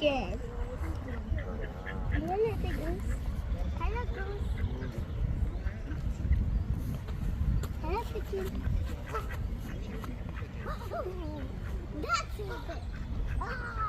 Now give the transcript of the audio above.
chicken. Hello, little goose. Hello, goose. Hello, chicken. Oh, that's it. Oh.